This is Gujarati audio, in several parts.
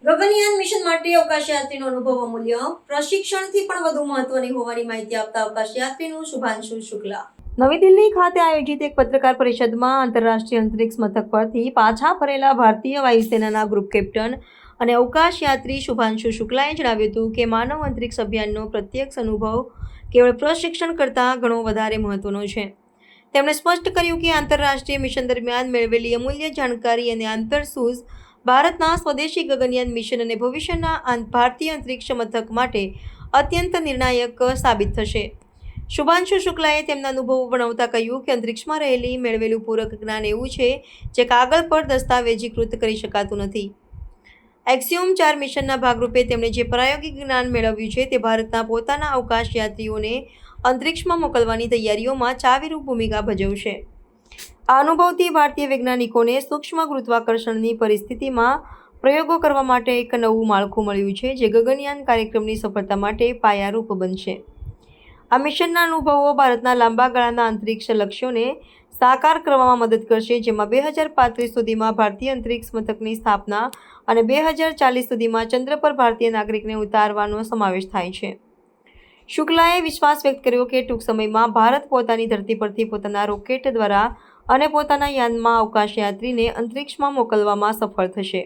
ગગનયાન મિશન માટે અવકાશયાત્રીનો અનુભવ અમૂલ્ય, પ્રશિક્ષણથી પણ વધુ મહત્વની હોવાની માહિતી આપતા અવકાશયાત્રીનું શુભાંશુ શુક્લા. નવી દિલ્હી ખાતે આયોજિત એક પત્રકાર પરિષદમાં આંતરરાષ્ટ્રીય અંતરિક્ષ મથક પરથી પાછા ફરેલા ભારતીય વાયુસેનાના ગ્રુપ કેપ્ટન અને અવકાશયાત્રી શુભાંશુ શુક્લાએ જણાવ્યું હતું કે માનવ અંતરિક્ષ અભિયાનનો પ્રત્યક્ષ અનુભવ કેવળ પ્રશિક્ષણ કરતાં ઘણો વધારે મહત્વનો છે. તેમણે સ્પષ્ટ કર્યું કે આંતરરાષ્ટ્રીય મિશન દરમિયાન મેળવેલી અમૂલ્ય જાણકારી અને આંતરસૂઝ ભારતના સ્વદેશી ગગનયાન મિશન અને ભવિષ્યના ભારતીય અંતરિક્ષ મથક માટે અત્યંત નિર્ણાયક સાબિત થશે. શુભાંશુ શુક્લાએ તેમના અનુભવો વર્ણવતા કહ્યું કે અંતરિક્ષમાં મેળવેલું પૂરક જ્ઞાન એવું છે જે કાગળ પર દસ્તાવેજીકૃત કરી શકાતું નથી. એક્સિયોમ 4 મિશનના ભાગરૂપે તેમણે જે પ્રાયોગિક જ્ઞાન મેળવ્યું છે તે ભારતના પોતાના અવકાશયાત્રીઓને અંતરિક્ષમાં મોકલવાની તૈયારીઓમાં ચાવીરૂપ ભૂમિકા ભજવશે. આ અનુભવથી ભારતીય વૈજ્ઞાનિકોને સૂક્ષ્મ ગુરુત્વાકર્ષણની પરિસ્થિતિમાં પ્રયોગો કરવા માટે એક નવું માળખું મળ્યું છે જે ગગનયાન કાર્યક્રમની સફળતા માટે પાયારૂપ બનશે. આ મિશનના અનુભવો ભારતના લાંબા ગાળાના અંતરિક્ષ લક્ષ્યોને સાકાર કરવામાં મદદ કરશે, જેમાં 2035 સુધીમાં ભારતીય અંતરિક્ષ મથકની સ્થાપના અને 2040 સુધીમાં ચંદ્ર પર ભારતીય નાગરિકને ઉતારવાનો સમાવેશ થાય છે. શુક્લાએ વિશ્વાસ વ્યક્ત કર્યો કે ટૂંક સમયમાં ભારત પોતાની ધરતી પરથી પોતાના રોકેટ દ્વારા અને પોતાના યાનમાં અવકાશયાત્રીને અંતરિક્ષમાં મોકલવામાં સફળ થશે.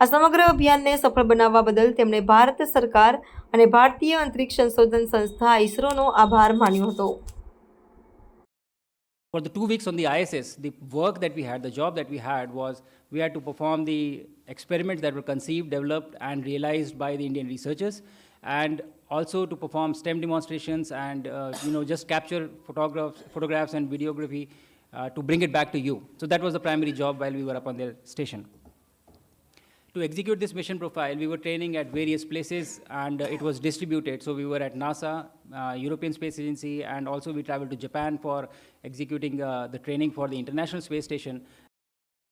આ સમગ્ર અભિયાનને સફળ બનાવવા બદલ તેમણે ભારત સરકાર અને ભારતીય અંતરિક્ષ સંશોધન સંસ્થા ઇસરોનો આભાર માન્યો હતો. For the 2 weeks on the ISS, the work that we had, the job that we had was we had to perform the experiments that were conceived, developed, and realized by the Indian researchers, and also to perform STEM demonstrations and just capture photographs and videography to bring it back to you. So that was the primary job while we were up on their station. To execute this mission profile, we were training at various places and it was distributed. So we were at NASA, European Space Agency, and also we traveled to Japan for executing the training for the International Space Station.